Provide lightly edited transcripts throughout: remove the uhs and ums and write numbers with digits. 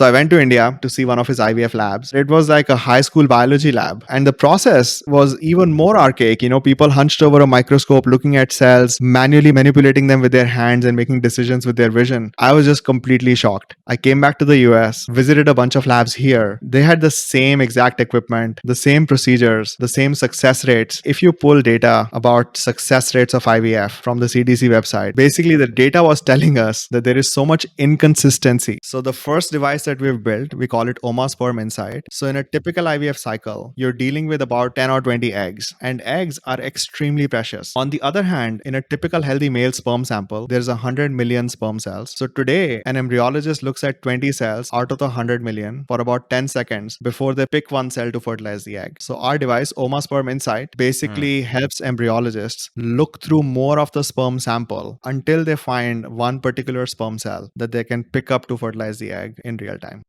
So I went to India to see one of his IVF labs. It was like a high school biology lab. And the process was even more archaic. People hunched over a microscope, looking at cells, manually manipulating them with their hands and making decisions with their vision. I was just completely shocked. I came back to the US, visited a bunch of labs here. They had the same exact equipment, the same procedures, the same success rates. If you pull data about success rates of IVF from the CDC website, basically the data was telling us that there is so much inconsistency. So the first device that we've built, we call it Oma Sperm Insight. So in a typical IVF cycle, you're dealing with about 10 or 20 eggs, and eggs are extremely precious. On the other hand, in a typical healthy male sperm sample, there's 100 million sperm cells. So today, an embryologist looks at 20 cells out of the 100 million for about 10 seconds before they pick one cell to fertilize the egg. So our device, Oma Sperm Insight, basically helps embryologists look through more of the sperm sample until they find one particular sperm cell that they can pick up to fertilize the egg in real time.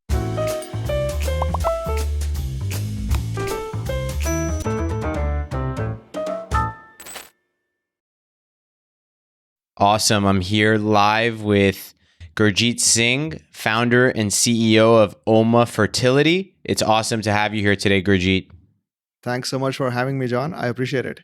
Awesome. I'm here live with Gurjeet Singh, founder and CEO of Oma Fertility. It's awesome to have you here today, Gurjeet. Thanks so much for having me, John. I appreciate it.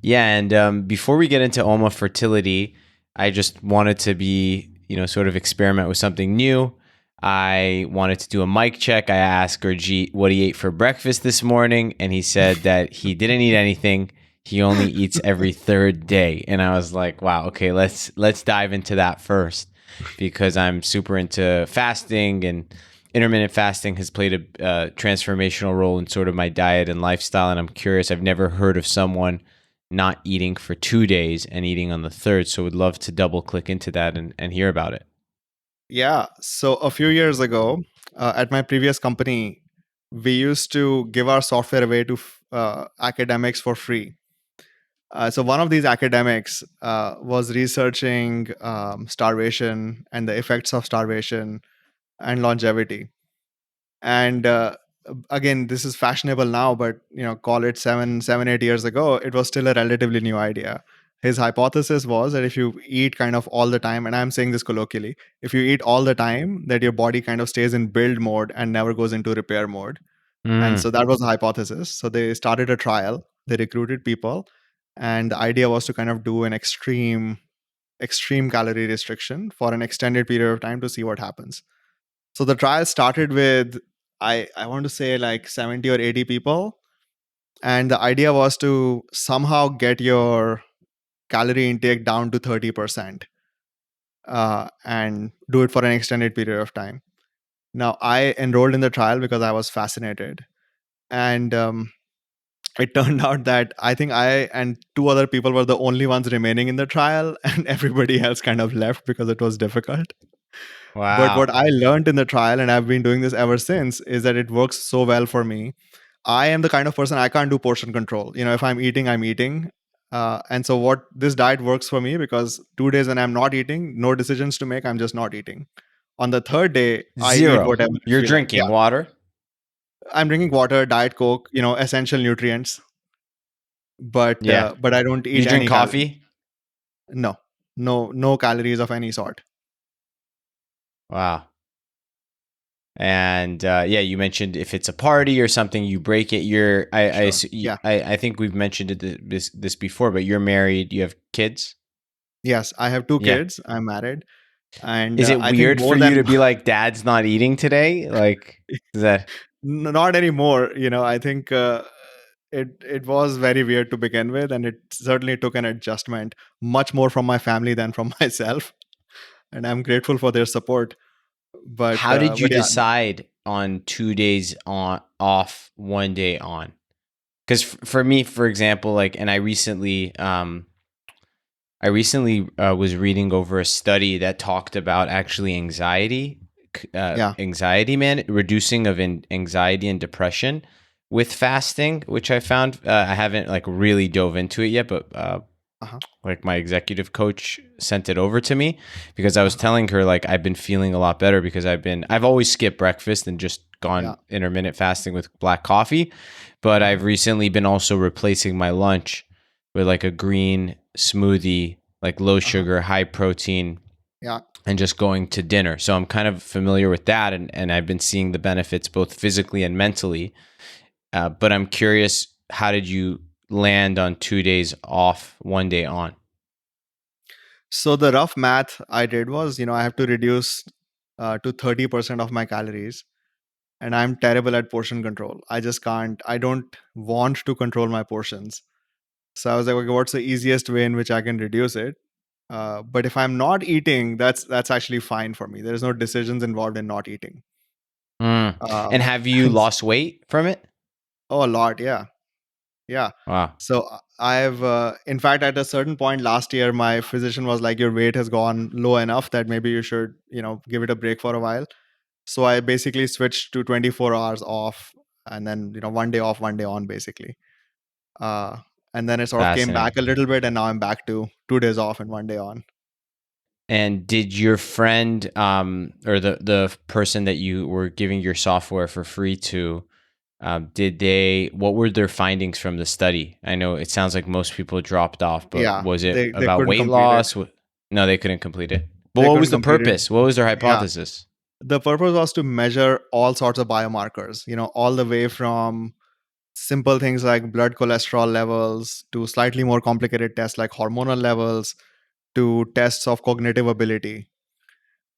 Yeah, and before we get into Oma Fertility, I just wanted to sort of experiment with something new. I wanted to do a mic check. I asked Gurjeet what he ate for breakfast this morning, and he said that he didn't eat anything. He only eats every third day. And I was like, wow, okay, let's dive into that first, because I'm super into fasting, and intermittent fasting has played a transformational role in sort of my diet and lifestyle. And I'm curious, I've never heard of someone not eating for 2 days and eating on the third. So would love to double click into that and hear about it. Yeah. So a few years ago, at my previous company, we used to give our software away to academics for free. So one of these academics was researching starvation and the effects of starvation and longevity. And again, this is fashionable now, but call it 8 years ago, it was still a relatively new idea. His hypothesis was that if you eat kind of all the time, and I'm saying this colloquially, if you eat all the time, that your body kind of stays in build mode and never goes into repair mode. And so that was the hypothesis. So they started a trial. They recruited people, and the idea was to kind of do an extreme calorie restriction for an extended period of time to see what happens. So the trial started with, I want to say like 70 or 80 people. And the idea was to somehow get your calorie intake down to 30% and do it for an extended period of time. Now, I enrolled in the trial because I was fascinated. And it turned out that I think I and two other people were the only ones remaining in the trial, and everybody else kind of left because it was difficult. But what Wow. I learned in the trial, and I've been doing this ever since, is that it works so well for me. I am the kind of person, I can't do portion control. If I'm eating, I'm eating. And so what this diet works for me, because 2 days when I'm not eating, no decisions to make, I'm just not eating. On the third day, I eat Zero. whatever I You're feel like. drinking Yeah, water? I'm drinking water, Diet Coke, essential nutrients, but Yeah. I don't You eat drink any calories. coffee? No, no calories of any sort. Wow. And yeah, you mentioned if it's a party or something, you break it. Sure. Yeah. I think we've mentioned this before, but you're married. You have kids. Yes, I have 2 Yeah. kids. I'm married, and Is it I think weird for more you than to be like, Dad's not eating today? Like, is that? not anymore. I think it was very weird to begin with, and it certainly took an adjustment, much more from my family than from myself. And I'm grateful for their support. How did you But yeah, decide on 2 days on off, 1 day on? Because for me, for example, like, and I recently was reading over a study that talked about actually yeah, reducing of anxiety and depression with fasting, which I found I haven't like really dove into it yet, but uh-huh, like my executive coach sent it over to me because I was uh-huh, telling her like I've been feeling a lot better because I've always skipped breakfast and just yeah, gone intermittent fasting with black coffee, but uh-huh, I've recently been also replacing my lunch with like a green smoothie, like low uh-huh, sugar, high protein, yeah, and just going to dinner. So I'm kind of familiar with that, and I've been seeing the benefits both physically and mentally. But I'm curious, how did you land on 2 days off, 1 day on? So the rough math I did was, I have to reduce to 30% of my calories, and I'm terrible at portion control. I just can't. I don't want to control my portions. So I was like, okay, what's the easiest way in which I can reduce it? But if I'm not eating, that's actually fine for me. There's no decisions involved in not eating. Mm. Uh, And have you and lost weight from it? oh, a lot, yeah, yeah. Wow, So I've, in fact, at a certain point last year, my physician was like, your weight has gone low enough that maybe you should, give it a break for a while. So I basically switched to 24 hours off, and then 1 day off, 1 day on, basically. Uh, and then it sort of came back fascinating. a little bit, and now I'm back to 2 days off and 1 day on. And did your friend, or the person that you were giving your software for free to, what were their findings from the study? I know it sounds like most people dropped off, but Yeah, was it they about couldn't weight complete it. loss? No, they couldn't complete it. But They what couldn't was the complete it. purpose? What was their Yeah, hypothesis? the purpose was to measure all sorts of biomarkers. All the way from simple things like blood cholesterol levels to slightly more complicated tests like hormonal levels to tests of cognitive ability.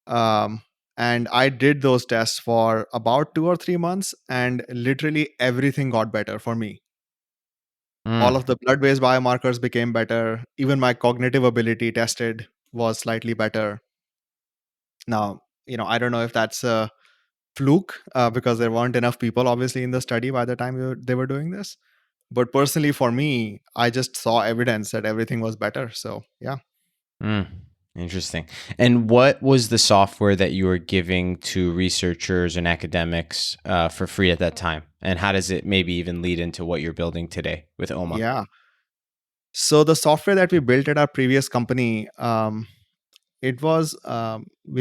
Um, and I did those tests for about 2 or 3 months, and literally everything got better for me. All Mm, of the blood based biomarkers became better. Even my cognitive ability tested was slightly better. Now, I don't know if that's a fluke because there weren't enough people, obviously, in the study by the time they were doing this. But personally, for me, I just saw evidence that everything was better. So, yeah. mm, interesting. And what was the software that you were giving to researchers and academics for free at that time? And how does it maybe even lead into what you're building today with OMA? Yeah. So, the software that we built at our previous company, we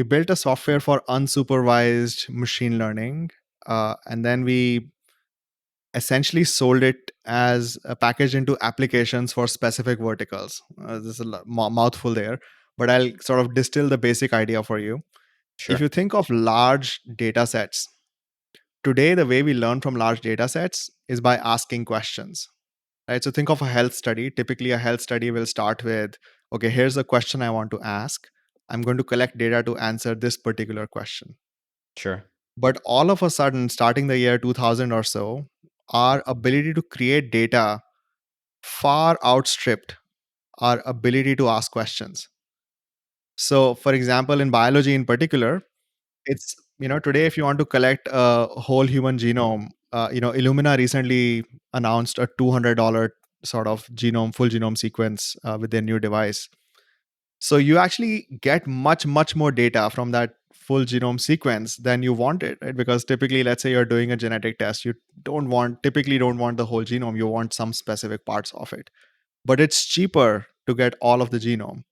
built a software for unsupervised machine learning. And then we essentially sold it as a package into applications for specific verticals. There's a mouthful there, but I'll sort of distill the basic idea for you. If Sure. you think of large data sets, today the way we learn from large data sets is by asking questions, right? So think of a health study. Typically, a health study will start with, okay, here's a question I want to ask. I'm going to collect data to answer this particular question. Sure. But all of a sudden, starting the year 2000 or so, our ability to create data far outstripped our ability to ask questions. So, for example, in biology in particular, it's, today, if you want to collect a whole human genome, Illumina recently announced a $200 sort of full genome sequence with their new device. So you actually get much, much more data from that full genome sequence than you wanted, right? Because typically, let's say you're doing a genetic test, you typically don't want the whole genome, you want some specific parts of it. But it's cheaper to get all of the genome.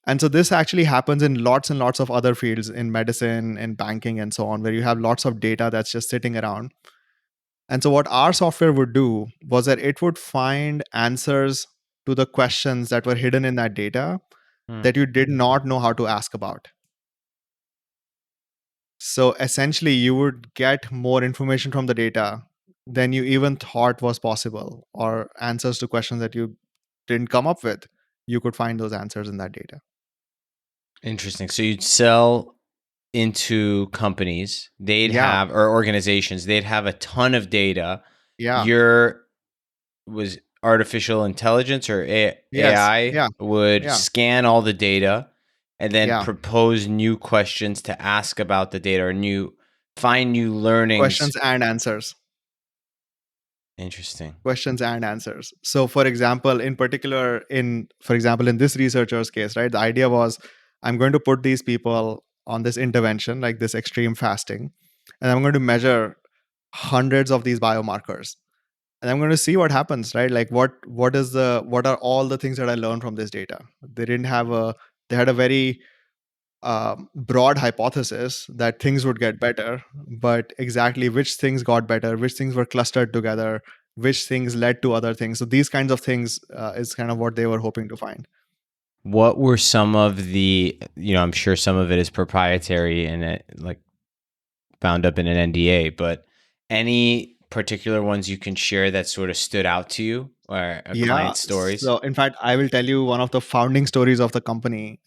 And so this actually happens in lots and lots of other fields in medicine, in banking, and so on, where you have lots of data that's just sitting around. And so what our software would do was that it would find answers to the questions that were hidden in that data Hmm. that you did not know how to ask about. So essentially, you would get more information from the data than you even thought was possible, or answers to questions that you didn't come up with. You could find those answers in that data. Interesting. So you'd sell into companies, they'd Yeah. have, or organizations, they'd have a ton of data. Yeah. Your was artificial intelligence or Yes. AI Yeah. would Yeah. scan all the data and then Yeah. propose new questions to ask about the data, or find new learnings. Questions and answers. Interesting. Questions and answers. So, for example, in this researcher's case, right, the idea was, I'm going to put these people on this intervention, like this extreme fasting, and I'm going to measure hundreds of these biomarkers, and I'm going to see what happens, right? Like what are all the things that I learned from this data? They had a very broad hypothesis that things would get better, but exactly which things got better, which things were clustered together, which things led to other things. So these kinds of things is kind of what they were hoping to find. What were some of the, I'm sure some of it is proprietary and it, like bound up in an NDA, but any particular ones you can share that sort of stood out to you or a Yeah. client stories? So, in fact, I will tell you one of the founding stories of the company.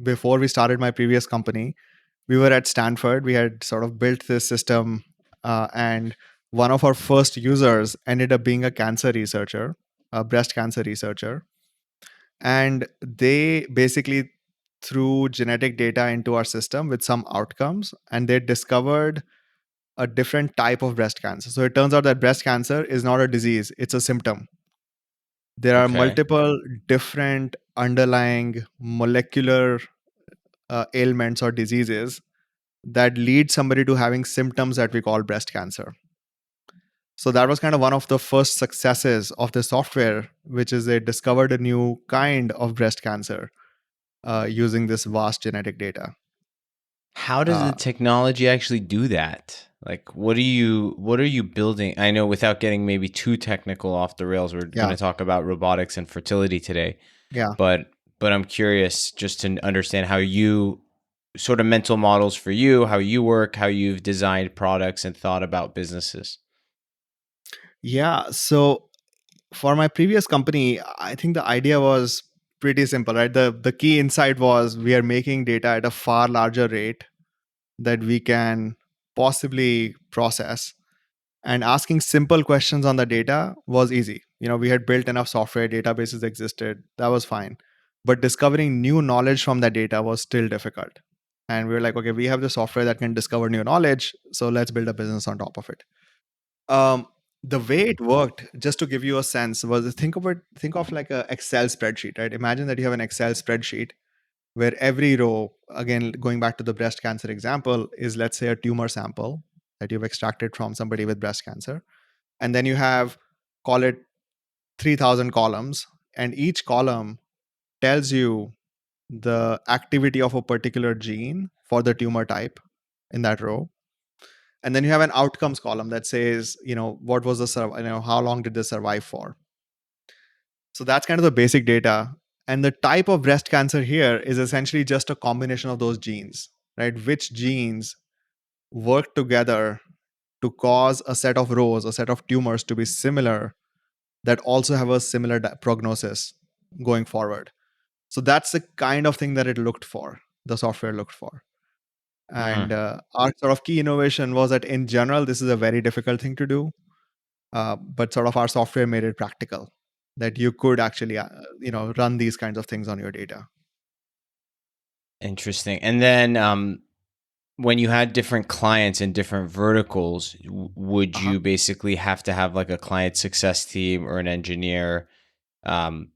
Before we started my previous company, we were at Stanford. We had sort of built this system, and one of our first users ended up being a cancer researcher, a breast cancer researcher. And they basically threw genetic data into our system with some outcomes, and they discovered a different type of breast cancer. So it turns out that breast cancer is not a disease, it's a symptom. There are Okay. multiple different underlying molecular ailments or diseases that lead somebody to having symptoms that we call breast cancer. So that was kind of one of the first successes of the software, which is they discovered a new kind of breast cancer using this vast genetic data. How does the Uh, technology actually do that? Like what are you building? I know without getting maybe too technical off the rails, we're going yeah, to talk about robotics and fertility today, yeah. but I'm curious just to understand how you sort of mental models for you, how you work, how you've designed products and thought about businesses. Yeah. So for my previous company, I think the idea was pretty simple, right? The key insight was we are making data at a far larger rate that we can possibly process. And asking simple questions on the data was easy. We had built enough software, databases existed, that was fine. But discovering new knowledge from that data was still difficult. And we were like, okay, we have the software that can discover new knowledge, so let's build a business on top of it. um, the way it worked, just to give you a sense, was think of like a Excel spreadsheet, right? Imagine that you have an Excel spreadsheet where every row, again going back to the breast cancer example, is, let's say, a tumor sample that you've extracted from somebody with breast cancer. And then you have, call it, 3,000 columns, and each column tells you the activity of a particular gene for the tumor type in that row. And then you have an outcomes column that says, what was the how long did they survive for. So that's kind of the basic data. And the type of breast cancer here is essentially just a combination of those genes, right? Which genes work together to cause a set of rows, a set of tumors to be similar, that also have a similar prognosis going forward. So that's the kind of thing that it looked for, the software looked for. Hmm. And our sort of key innovation was that in general, this is a very difficult thing to do. But sort of our software made it practical that you could actually run these kinds of things on your data. Interesting. And then when you had different clients in different verticals, would Uh-huh. you basically have to have like a client success team or an engineer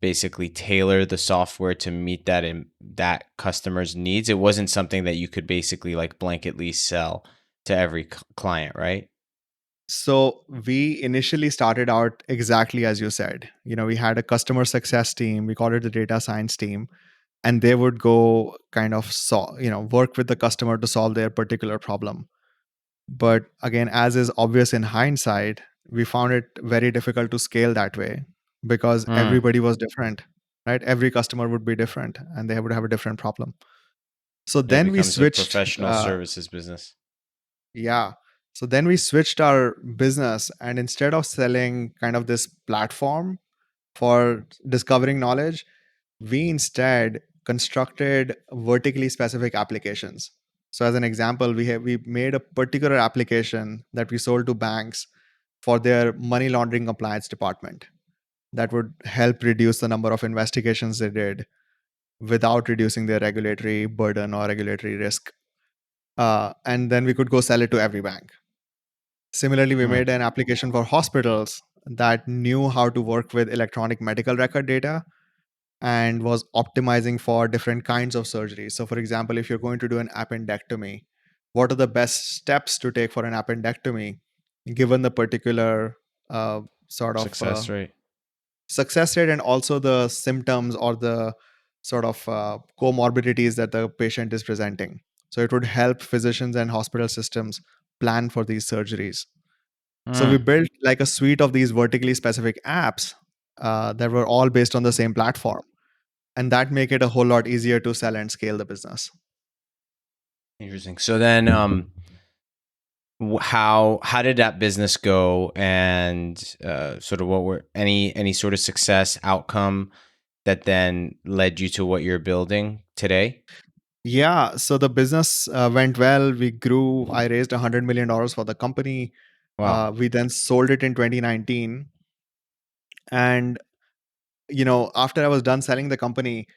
basically tailor the software to meet that customer's needs? It wasn't something that you could basically like blanketly sell to every client, right? So we initially started out exactly as you said. We had a customer success team, we call it the data science team, and they would go kind of work with the customer to solve their particular problem. But again, as is obvious in hindsight, we found it very difficult to scale that way because Hmm. everybody was different, right? Every customer would be different and they would have a different problem. So It then we becomes a switched, professional services business. yeah. So then we switched our business, and instead of selling kind of this platform for discovering knowledge, we instead constructed vertically specific applications. So as an example, we made a particular application that we sold to banks for their money laundering compliance department that would help reduce the number of investigations they did without reducing their regulatory burden or regulatory risk. And then we could go sell it to every bank. Similarly, we Hmm. made an application for hospitals that knew how to work with electronic medical record data and was optimizing for different kinds of surgeries. So, for example, if you're going to do an appendectomy, what are the best steps to take for an appendectomy, given the particular sort of Success rate. success rate and also the symptoms or the sort of comorbidities that the patient is presenting. So, it would help physicians and hospital systems plan for these surgeries. So we Hmm. built like a suite of these vertically specific apps that were all based on the same platform. and that make it a whole lot easier to sell and scale the business. Interesting. So then, how did that business go, and sort of what were any sort of success outcome that then led you to what you're building today? Yeah, so the business went well. We grew. I raised $100 million for the company. Wow. We then sold it in 2019, and after I was done selling the company,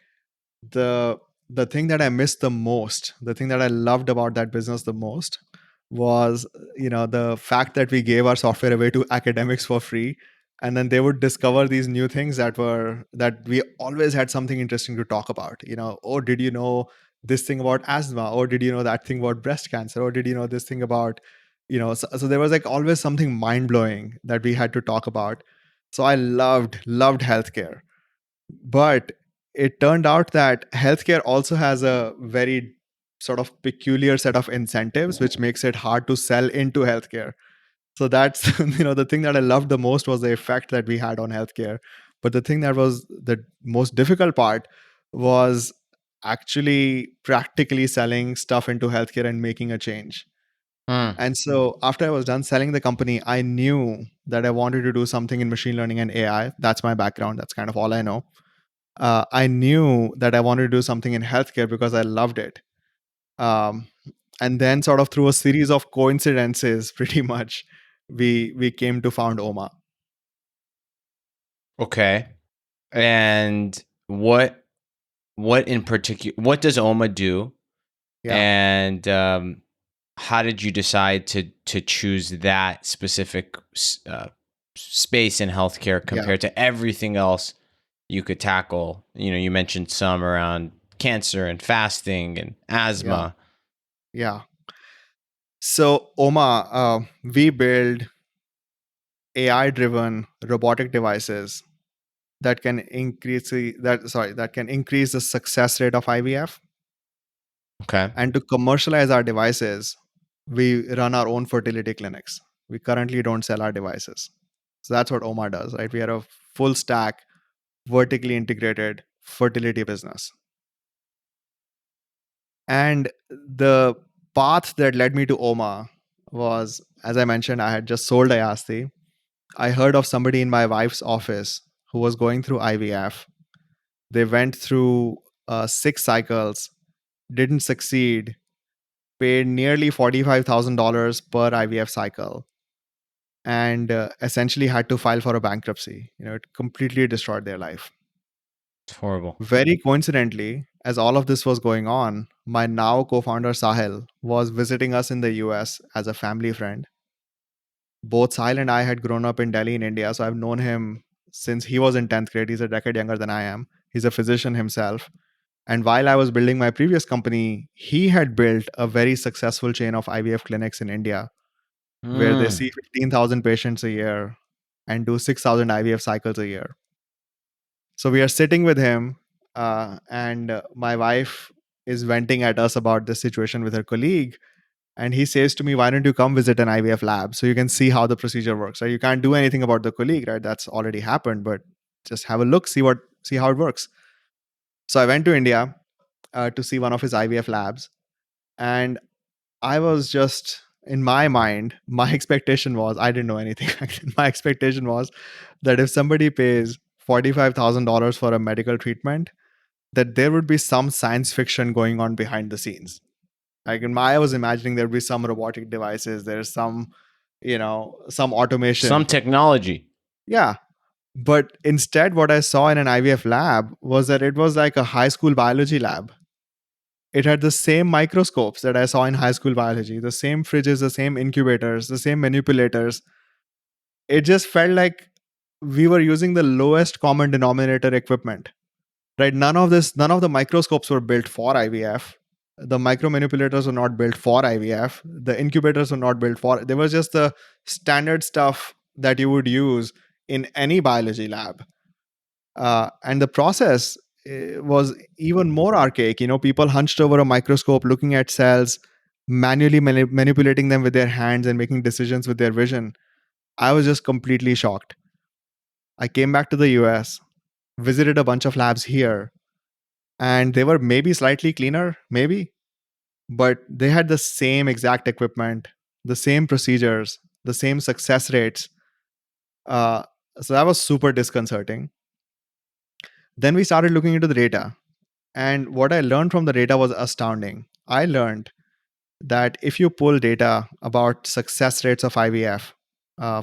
the the thing that I missed the most, the thing that I loved about that business the most, was the fact that we gave our software away to academics for free, and then they would discover these new things that we always had something interesting to talk about. Oh, did you know this thing about asthma? Or did you know that thing about breast cancer? Or did you know this thing about so there was like always something mind blowing that we had to talk about. So I loved healthcare, but it turned out that healthcare also has a very sort of peculiar set of incentives, which makes it hard to sell into healthcare. So that's the thing that I loved the most was the effect that we had on healthcare. But the thing that was the most difficult part was actually practically selling stuff into healthcare and making a change. Hmm. And so after I was done selling the company, I knew that I wanted to do something in machine learning and AI. That's my background. That's kind of all I know. I knew that I wanted to do something in healthcare because I loved it. Um, and then, sort of through a series of coincidences, pretty much, we came to found Oma. Okay. And what in particular? What does OMA do? Yeah, And how did you decide to choose that specific space in healthcare yeah, compared to everything else you could tackle? You mentioned some around cancer and fasting and yeah, asthma. yeah. So Oma, we build AI-driven robotic devices that can increase the success rate of IVF. Okay. And to commercialize our devices, we run our own fertility clinics. We currently don't sell our devices. So that's what Oma does, right? We are a full stack, vertically integrated fertility business. And the path that led me to Oma was, as I mentioned, I had just sold Ayasti. I heard of somebody in my wife's office who was going through IVF. They went through 6 cycles, didn't succeed, paid nearly $45,000 per IVF cycle, and essentially had to file for a bankruptcy. It completely destroyed their life. It's horrible. Very coincidentally, as all of this was going on, my now co founder Sahil was visiting us in the US as a family friend. Both Sahil and I had grown up in Delhi in India, so I've known him since he was in 10th grade. He's a decade younger than I am. He's a physician himself. And while I was building my previous company, he had built a very successful chain of IVF clinics in India where they Mm. see 15,000 patients a year and do 6,000 IVF cycles a year. So we are sitting with him, and my wife is venting at us about this situation with her colleague. And he says to me, "Why don't you come visit an IVF lab so you can see how the procedure works? Right? You can't do anything about the colleague, right? That's already happened, but just have a look, see how it works." So I went to India to see one of his IVF labs, and I was just in my mind, my expectation was I didn't know anything. My expectation was that if somebody pays $45,000 for a medical treatment, that there would be some science fiction going on behind the scenes. Like I was imagining there'd be some robotic devices, there's some Some automation. technology. Yeah. But instead, what I saw in an IVF lab was that it was like a high school biology lab. It had the same microscopes that I saw in high school biology, the same fridges, the same incubators, the same manipulators. It just felt like we were using the lowest common denominator equipment, right? None of the microscopes were built for IVF. The micro manipulators were not built for IVF. The incubators were not built for, they were just the standard stuff that you would use in any biology lab. And the process was even more archaic. People hunched over a microscope looking at cells, manually manipulating them with their hands and making decisions with their vision. I was just completely shocked. I came back to the US, visited a bunch of labs here, And they were maybe slightly cleaner, maybe, but they had the same exact equipment, the same procedures, the same success rates. Uh, so that was super disconcerting. Then we started looking into the data. And what I learned from the data was astounding. I learned that if you pull data about success rates of IVF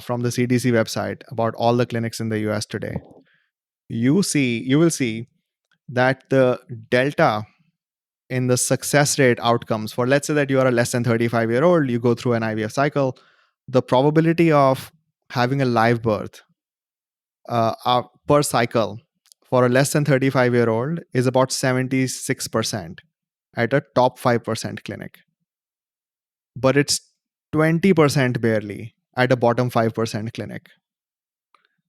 from the CDC website about all the clinics in the US today, you will see that the delta in the success rate outcomes for, let's say that you are a less than 35-year-old, you go through an IVF cycle, the probability of having a live birth per cycle for a less than 35-year-old is about 76% at a top 5% clinic, but it's 20% barely at a bottom 5% clinic.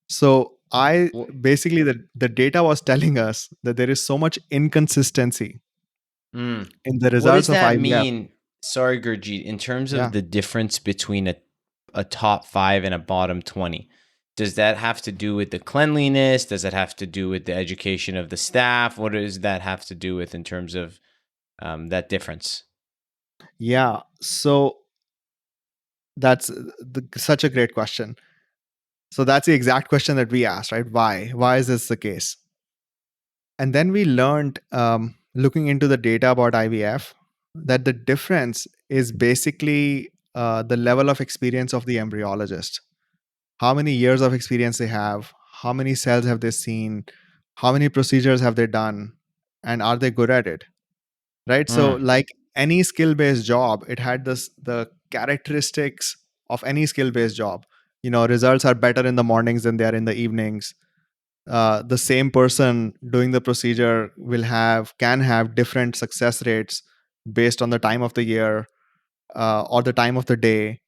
So I Wh- basically, the data was telling us that there is so much inconsistency mm. in the What does results of that IVF. mean? Sorry, Gurjeet, in terms of Yeah. the difference between a top 5 and a bottom 20, does that have to do with the cleanliness? Does it have to do with the education of the staff? What does that have to do with in terms of that difference? Yeah. So that's such a great question. So that's the exact question that we asked, right? Why? Why is this the case? And then we learned, looking into the data about IVF, that the difference is basically the level of experience of the embryologist. How many years of experience they have, how many cells have they seen, how many procedures have they done, and are they good at it? Right? So, Mm. like any skill based job, it had the characteristics of any skill based job. Results are better in the mornings than they are in the evenings. The same person doing the procedure can have different success rates based on the time of the year or the time of the day.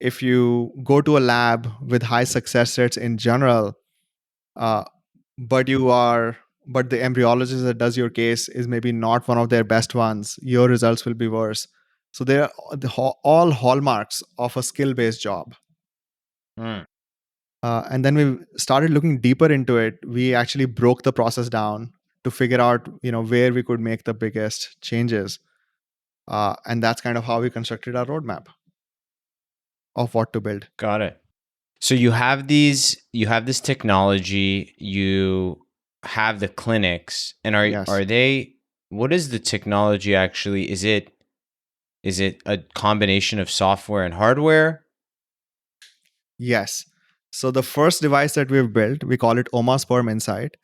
If you go to a lab with high success rates in general, uh, but you are but the embryologist that does your case is maybe not one of their best ones, your results will be worse. So they're all hallmarks of a skill based job. Mm. And then we started looking deeper into it. We actually broke the process down to figure out, where we could make the biggest changes. And that's kind of how we constructed our roadmap of what to build. Got it. So you have this technology, you have the clinics, and Yes. are they, what is the technology actually? Is it a combination of software and hardware? Yes. So the first device that we've built, we call it Oma Sperm Insight.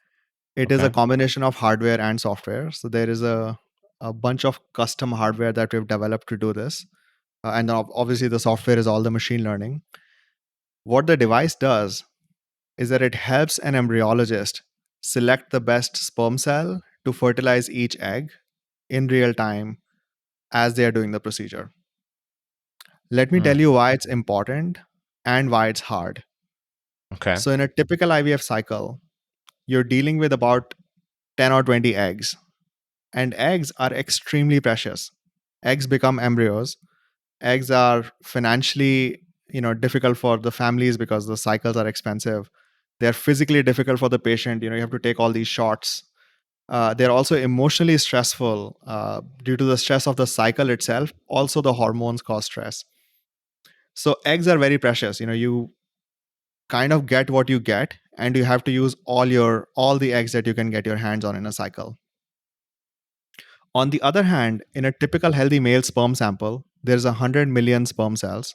It is a Okay. combination of hardware and software. So there is a bunch of custom hardware that we've developed to do this. And obviously, the software is all the machine learning. What the device does is that it helps an embryologist select the best sperm cell to fertilize each egg in real time as they are doing the procedure. Let me tell Mm. you why it's important and why it's hard. Okay. So, in a typical IVF cycle, you're dealing with about 10 or 20 eggs, and eggs are extremely precious. Eggs become embryos. Eggs are financially, difficult for the families because the cycles are expensive. They're physically difficult for the patient. You have to take all these shots. They're also emotionally stressful due to the stress of the cycle itself. Also, the hormones cause stress. So eggs are very precious. You kind of get what you get, and you have to use all the eggs that you can get your hands on in a cycle. On the other hand, in a typical healthy male sperm sample, there's 100 million sperm cells.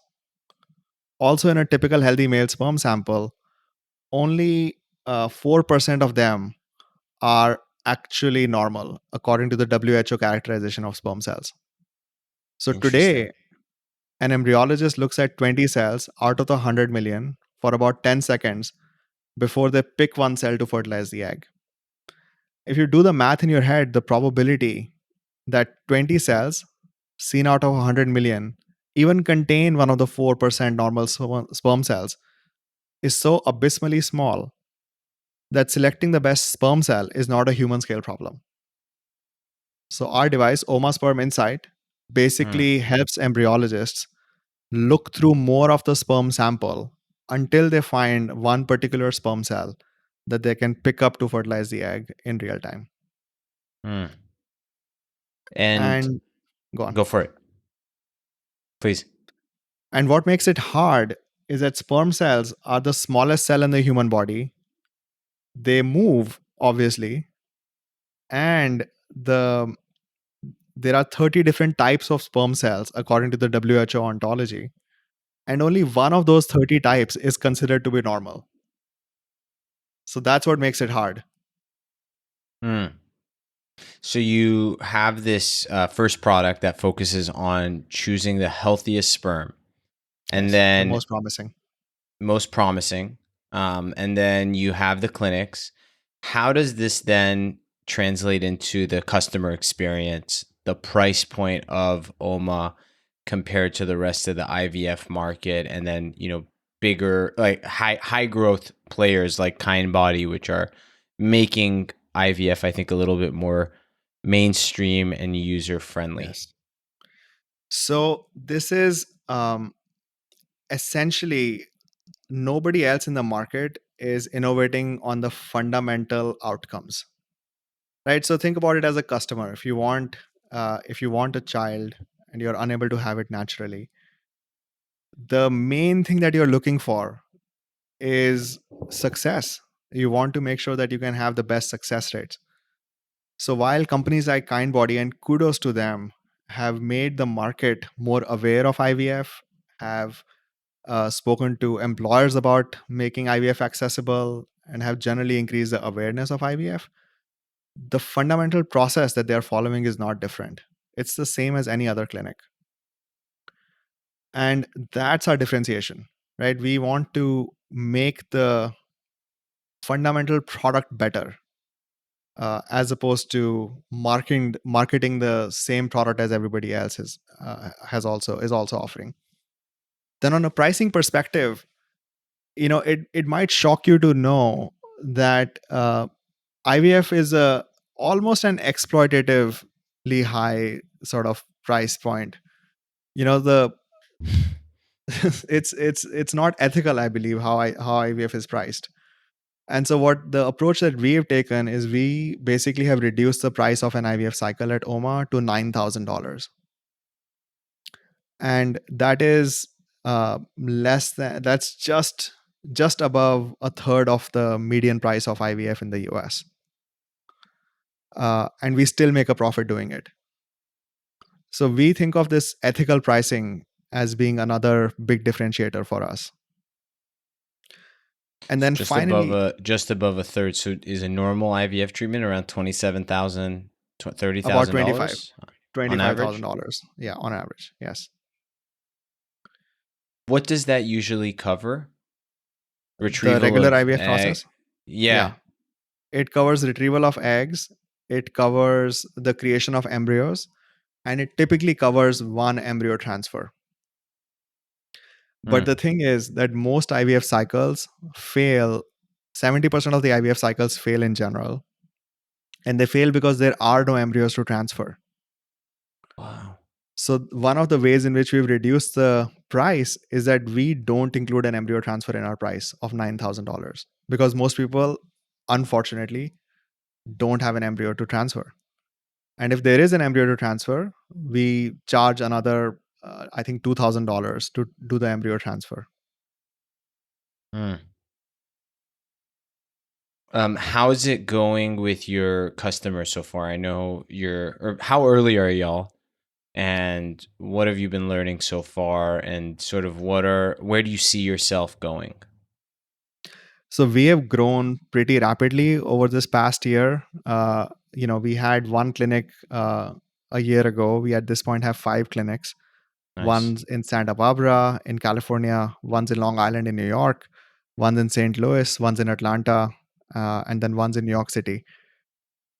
Also, in a typical healthy male sperm sample, only 4% of them are actually normal, according to the WHO characterization of sperm cells. So, Interesting. today, an embryologist looks at 20 cells out of the 100 million for about 10 seconds before they pick one cell to fertilize the egg. If you do the math in your head, the probability that 20 cells seen out of 100 million even contain one of the 4% normal sperm cells is so abysmally small that selecting the best sperm cell is not a human scale problem. So, our device, Oma Sperm Insight, Mm. basically helps embryologists look through more of the sperm sample until they find one particular sperm cell that they can pick up to fertilize the egg in real time. Mm. And And go on. go for it, please. And what makes it hard is that sperm cells are the smallest cell in the human body. They move, obviously, and there are 30 different types of sperm cells according to the WHO ontology. And only one of those 30 types is considered to be normal. So that's what makes it hard. Mm. So you have this first product that focuses on choosing the healthiest sperm, and Yes, the then most promising. most promising, and then you have the clinics. How does this then translate into the customer experience, the price point of Oma compared to the rest of the IVF market, and then bigger like high growth players like Kindbody, which are making IVF I think a little bit more mainstream and user friendly. Yes. So this is essentially nobody else in the market is innovating on the fundamental outcomes, right? So think about it as a customer. If you want a child and you're unable to have it naturally, the main thing that you're looking for is success. You want to make sure that you can have the best success rates. So while companies like Kindbody, and kudos to them, have made the market more aware of IVF, have spoken to employers about making IVF accessible, and have generally increased the awareness of IVF, the fundamental process that they're following is not different. It's the same as any other clinic. And that's our differentiation, right? We want to make the fundamental product better, as opposed to marketing the same product as everybody else is also offering. Then on a pricing perspective, it might shock you to know that IVF is a almost an exploitatively high sort of price point. The it's not ethical, I believe, how IVF is priced. And so what the approach that we have taken is we basically have reduced the price of an IVF cycle at OMA to $9,000. And that is less than that's just above a third of the median price of IVF in the US. And we still make a profit doing it. So we think of this ethical pricing as being another big differentiator for us. And then finally, Just above a third. So is a normal IVF treatment around 27,000, thirty about thousand dollars on average? $25,000. Yeah, on average. Yes. What does that usually cover? The Retrieval regular of IVF egg? process. Yeah. Yeah. It covers retrieval of eggs, it covers the creation of embryos, and it typically covers one embryo transfer. But Mm. the thing is that most IVF cycles fail. 70% of the IVF cycles fail in general. And they fail because there are no embryos to transfer. Wow. So, one of the ways in which we've reduced the price is that we don't include an embryo transfer in our price of $9,000 because most people, unfortunately, don't have an embryo to transfer. And if there is an embryo to transfer, we charge another, I think, $2,000 to do the embryo transfer. Mm. How is it going with your customers so far? I know or how early are y'all? And what have you been learning so far? And sort of where do you see yourself going? So we have grown pretty rapidly over this past year. We had one clinic a year ago. We at this point have 5 clinics. Nice. One's in Santa Barbara in California, one's in Long Island in New York, one's in St. Louis, one's in Atlanta, and then one's in New York City.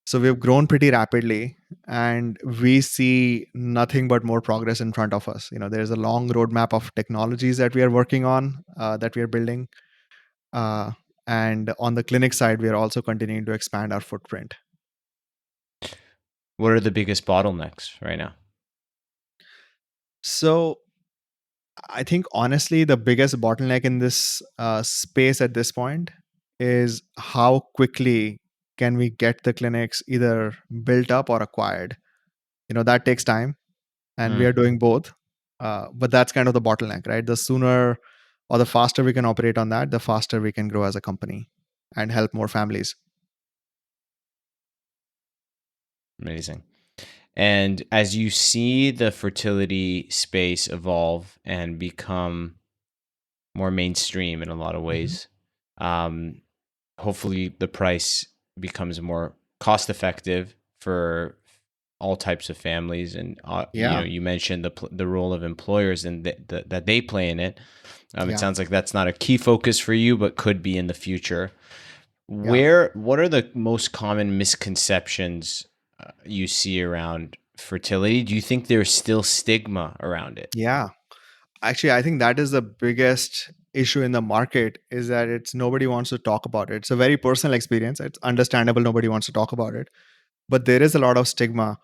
So we've grown pretty rapidly, and we see nothing but more progress in front of us. There's a long roadmap of technologies that we are working on, that we are building. Uh, and on the clinic side, we are also continuing to expand our footprint. What are the biggest bottlenecks right now? So I think honestly, the biggest bottleneck in this space at this point is how quickly can we get the clinics either built up or acquired? That takes time, and we Mm, are doing both. But that's kind of the bottleneck, right? The sooner or the faster we can operate on that, the faster we can grow as a company and help more families. amazing. And as you see the fertility space evolve and become more mainstream in a lot of Mhm. ways, um, hopefully the price becomes more cost effective for all types of families. And Yeah, you mentioned the role of employers and that they play in it. It yeah, sounds like that's not a key focus for you, but could be in the future. yeah, What are the most common misconceptions you see around fertility? Do you think there's still stigma around it? yeah. Actually, I think that is the biggest issue in the market, is that it's nobody wants to talk about it. It's a very personal experience. It's understandable nobody wants to talk about it, but there is a lot of stigma.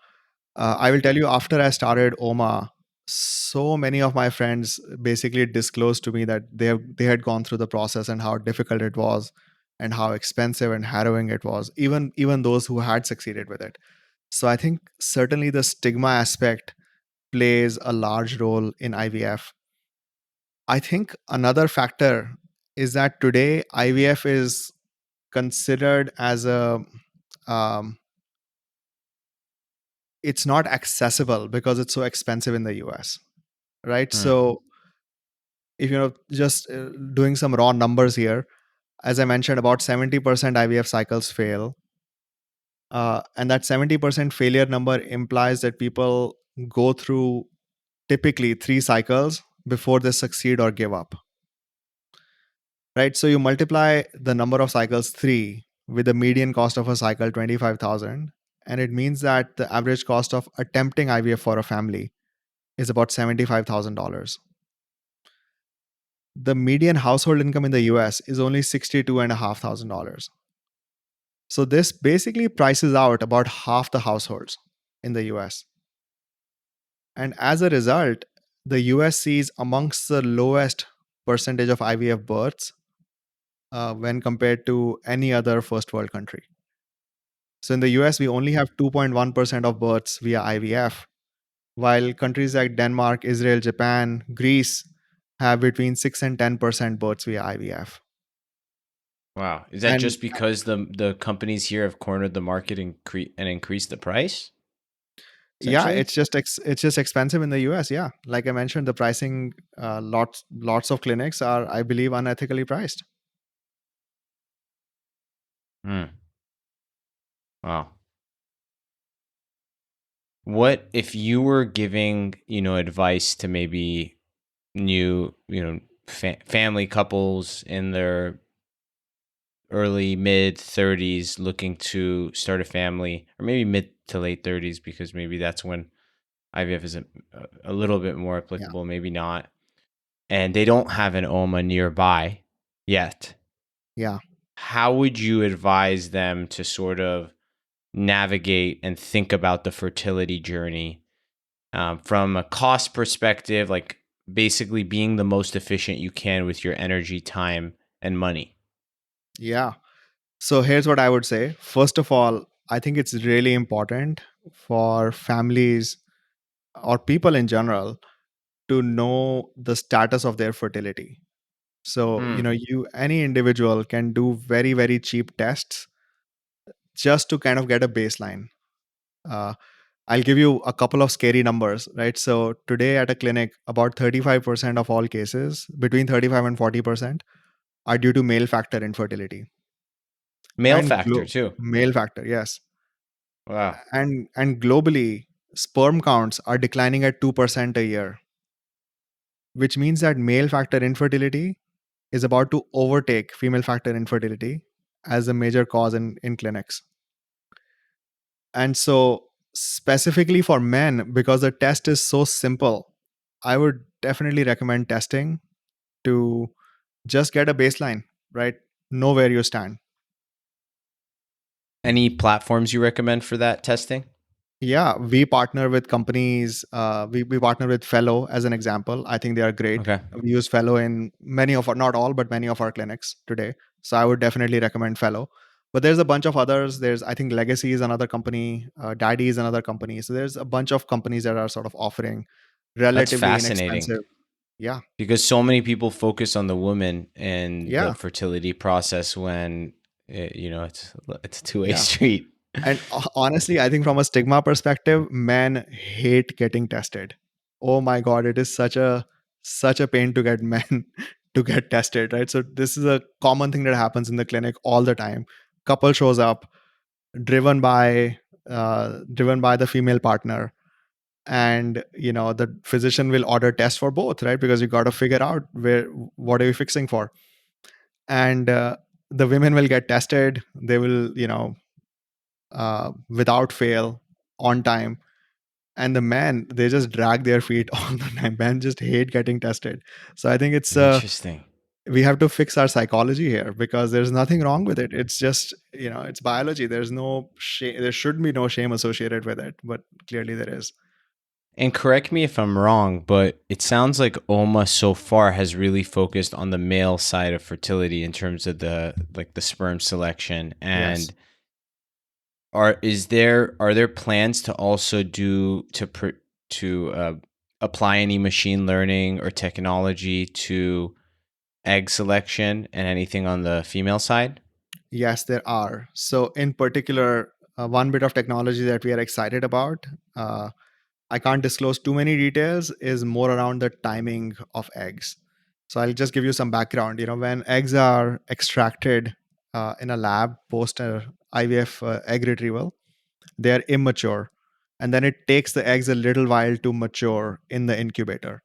I will tell you, after I started Oma, so many of my friends basically disclosed to me that they had gone through the process and how difficult it was and how expensive and harrowing it was, even those who had succeeded with it. So I think certainly the stigma aspect plays a large role in IVF. I think another factor is that today IVF is considered as a um, it's not accessible because it's so expensive in the US, right? Mm. So if just doing some raw numbers here, as I mentioned, about 70% IVF cycles fail, and that 70% failure number implies that people go through typically 3 cycles before they succeed or give up, right? So you multiply the number of cycles 3 with the median cost of a cycle 25,000, and it means that the average cost of attempting IVF for a family is about $75,000. The median household income in the US is only $62,500. So this basically prices out about half the households in the US. And as a result, the US sees amongst the lowest percentage of IVF births when compared to any other first world country. So in the US, we only have 2.1% of births via IVF, while countries like Denmark, Israel, Japan, Greece have between 6 and 10% births via IVF. Wow. Is that And just because the companies here have cornered the market and increased the price, yeah, essentially? it's just expensive in the US. Yeah, like I mentioned, the pricing, lots of clinics are, I believe, unethically priced. Mm. Wow. What if you were giving, advice to maybe new, family couples in their early mid 30s looking to start a family, or maybe mid to late 30s, because maybe that's when IVF is a little bit more Yeah, applicable, maybe not, and they don't have an OMA nearby yet? yeah, How would you advise them to sort of navigate and think about the fertility journey, from a cost perspective, like basically being the most efficient you can with your energy, time, and money? yeah. So here's what I would say. First of all, I think it's really important for families or people in general to know the status of their fertility. So, Mm. any individual can do very, very cheap tests just to kind of get a baseline. Uh, I'll give you a couple of scary numbers, right? So, today at a clinic, about 35% of all cases, between 35 and 40%, are due to male factor infertility. Male And factor too. male factor, yes. Wow. And globally, sperm counts are declining at 2% a year, which means that male factor infertility is about to overtake female factor infertility as a major cause in clinics. And so, specifically for men, because the test is so simple, I would definitely recommend testing to just get a baseline, right? Know where you stand. Any platforms you recommend for that testing? Yeah, we partner with companies. We partner with Fellow as an example. I think they are great. Okay. We use Fellow in many of our, not all, but many of our clinics today. So I would definitely recommend Fellow. But there's a bunch of others. There's, I think, Legacy is another company, Daddy is another company. So there's a bunch of companies that are sort of offering That's relatively fascinating inexpensive. Yeah, because so many people focus on the woman in the yeah, fertility process when it's a two-way yeah. street. And honestly, I think from a stigma perspective, men hate getting tested. Oh my god, it is such a pain to get men to get tested, right? So this is a common thing that happens in the clinic all the time. Couple shows up, driven by driven by the female partner, and the physician will order tests for both, right? Because you got to figure out what are you fixing for, and the women will get tested. They will, without fail, on time. And the men, they just drag their feet all the time. Men just hate getting tested. So I think Interesting. we have to fix our psychology here, because there's nothing wrong with it. It's just, it's biology. There's no shame. There should be no shame associated with it, but clearly there is. And correct me if I'm wrong, but it sounds like Oma so far has really focused on the male side of fertility in terms of the sperm selection. Yes. And are there plans to also to apply any machine learning or technology to egg selection and anything on the female side? Yes, there are. So, in particular, one bit of technology that we are excited about, uh, I can't disclose too many details, is more around the timing of eggs. So, I'll just give you some background. When eggs are extracted in a lab post IVF egg retrieval, they are immature. And then it takes the eggs a little while to mature in the incubator.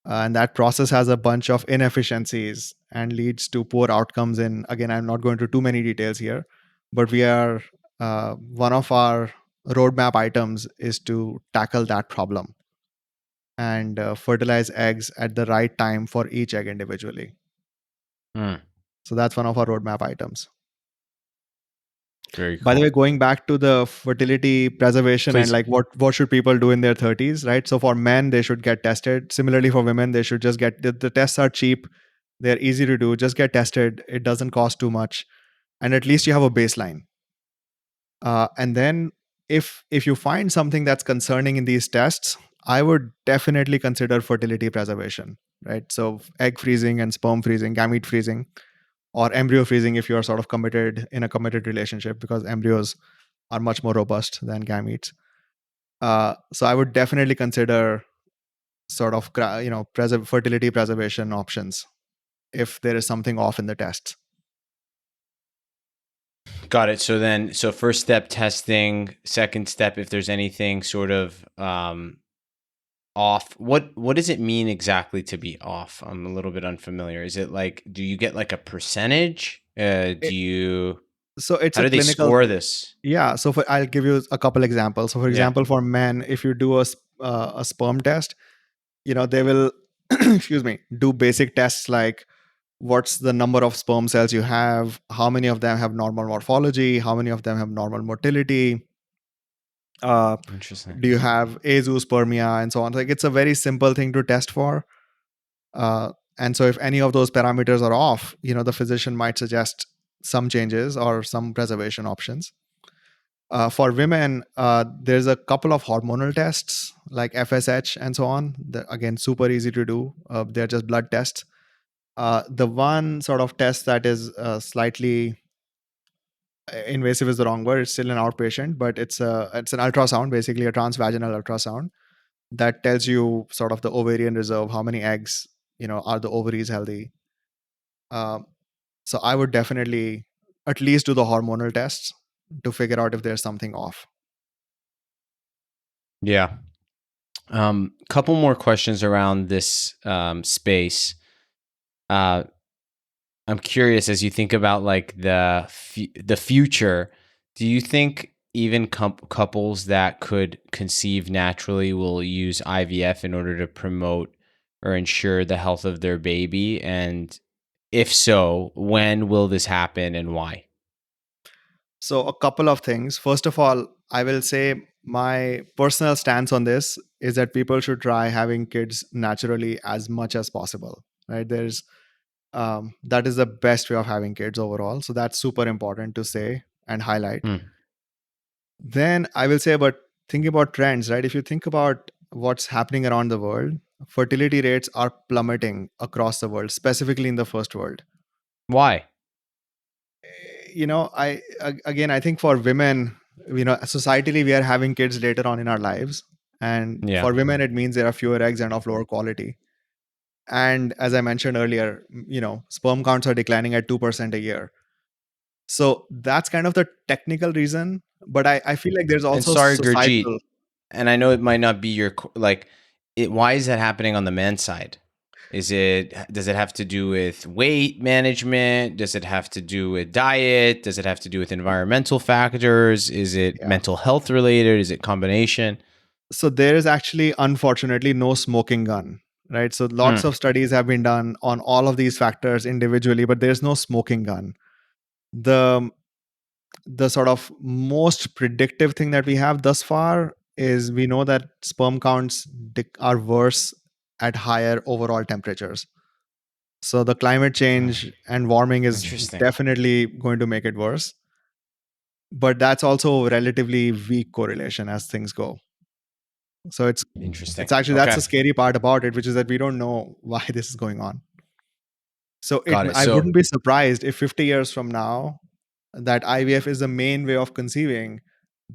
And that process has a bunch of inefficiencies and leads to poor outcomes. In, again, I'm not going into too many details here, but we are one of our roadmap items is to tackle that problem and fertilize eggs at the right time for each egg individually. Hmm, So that's one of our roadmap items. very By the way, cool. going back to the fertility preservation and Please. like what should people do in their 30s, right? So for men, they should get tested. Similarly, for women, they should just get the tests are cheap, they're easy to do. Just get tested. It doesn't cost too much, and at least you have a baseline. And then if you find something that's concerning in these tests, I would definitely consider fertility preservation, right? So egg freezing and sperm freezing, gamete freezing, or embryo freezing if you're sort of committed in a committed relationship, because embryos are much more robust than gametes. So I would definitely consider sort of fertility preservation options if there is something off in the tests. Got it. So first step testing, second step if there's anything sort of off. What does it mean exactly to be off? I'm a little bit unfamiliar. Is it like, do you get like a percentage? Do It, you so it's How a do they clinical score thing. this? Yeah. So I'll give you a couple examples. So for Yeah, example, for men, if you do a sperm test, they will excuse me, do basic tests like what's the number of sperm cells you have, how many of them have normal morphology, how many of them have normal motility, uh, interesting. do you have azoospermia, and so on. Like, it's a very simple thing to test for. And so if any of those parameters are off, the physician might suggest some changes or some preservation options. For women, there's a couple of hormonal tests like FSH and so on. Again, super easy to do. They're just blood tests. The one sort of test that is slightly invasive is the wrong word. It's still an outpatient, but it's an ultrasound, basically a transvaginal ultrasound that tells you sort of the ovarian reserve, how many eggs, are the ovaries healthy. Um, so I would definitely at least do the hormonal tests to figure out if there's something off. Yeah. Couple more questions around this space. Uh, I'm curious as you think about like the future. Do you think even couples that could conceive naturally will use IVF in order to promote or ensure the health of their baby? And if so, when will this happen and why? So, a couple of things. First of all, I will say my personal stance on this is that people should try having kids naturally as much as possible. Right? That is the best way of having kids overall. So that's super important to say and highlight. Mm. Then I will say about thinking about trends, right? If you think about what's happening around the world, fertility rates are plummeting across the world, specifically in the first world. Why? Again, I think for women, societally, we are having kids later on in our lives. And Yeah. for women, it means there are fewer eggs and of lower quality. And as I mentioned earlier, sperm counts are declining at 2% a year. So that's kind of the technical reason. But I feel like there's And also sorry, Gurjeet, societal. and I know it might not be your like it. Why is that happening on the men's side? Does it have to do with weight management? Does it have to do with diet? Does it have to do with environmental factors? Is it Yeah. mental health related? Is it combination? So there is actually, unfortunately, no smoking gun, right? So lots Mm. of studies have been done on all of these factors individually, but there's no smoking gun. The the sort of most predictive thing that we have thus far is we know that sperm counts are worse at higher overall temperatures. So the climate Mm. change and warming is Interesting. definitely going to make it worse. But that's also a relatively weak correlation as things go. So it's Interesting. actually, that's Okay. the scary part about it, which is that we don't know why this is going on. So Got it. I So wouldn't be surprised if 50 years from now that IVF is the main way of conceiving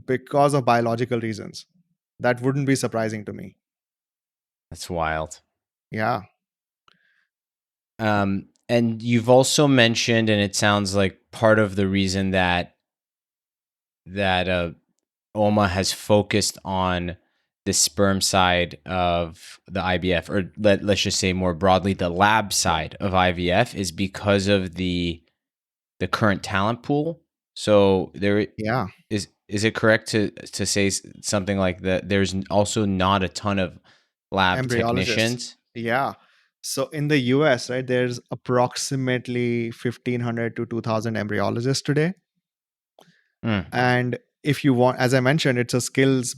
because of biological reasons. That wouldn't be surprising to me. that's wild. Yeah, And you've also mentioned, and it sounds like part of the reason that Oma has focused on the sperm side of the IVF, or let's just say more broadly, the lab side of IVF, is because of the current talent pool. So there yeah. is it correct to say something like that? There's also not a ton of lab Embryologists. technicians. Yeah. So in the US, right, there's approximately 1,500 to 2,000 embryologists today. Mm, And if you want, as I mentioned, it's a skills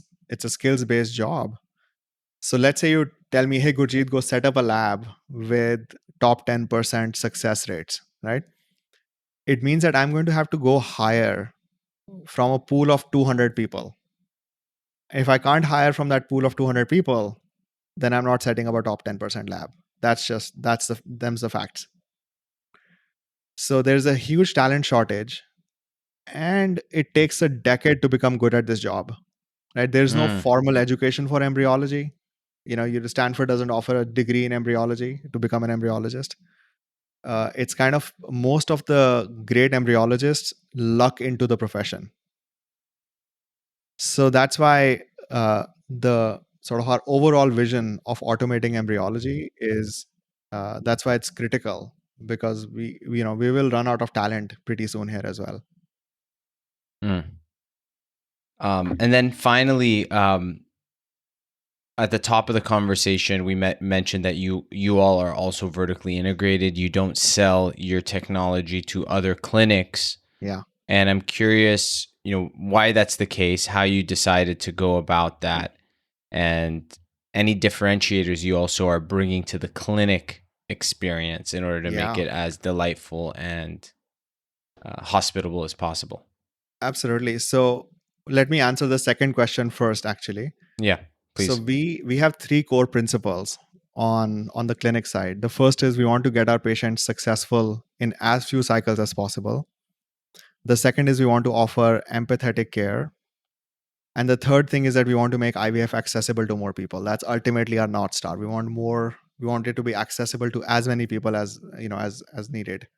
based job. So let's say you tell me, hey, Gurjeet, go set up a lab with top 10% success rates, right? It means that I'm going to have to go hire from a pool of 200 people. If I can't hire from that pool of 200 people, then I'm not setting up a top 10% lab. Them's the facts. So there's a huge talent shortage, and it takes a decade to become good at this job, right? There's no mm, formal education for embryology. Stanford doesn't offer a degree in embryology to become an embryologist. It's kind of most of the great embryologists luck into the profession. So that's why the sort of our overall vision of automating embryology is that's why it's critical, because we will run out of talent pretty soon here as well. mm. And then finally, at the top of the conversation, we mentioned that you all are also vertically integrated. You don't sell your technology to other clinics, Yeah, and I'm curious, why that's the case, how you decided to go about that, and any differentiators you also are bringing to the clinic experience in order to make yeah, it as delightful and hospitable as possible. absolutely. So let me answer the second question first, actually. Yeah, So please. we have three core principles on the clinic side. The first is we want to get our patients successful in as few cycles as possible. The second is we want to offer empathetic care. And the third thing is that we want to make IVF accessible to more people. That's ultimately our North Star. We want it to be accessible to as many people as needed.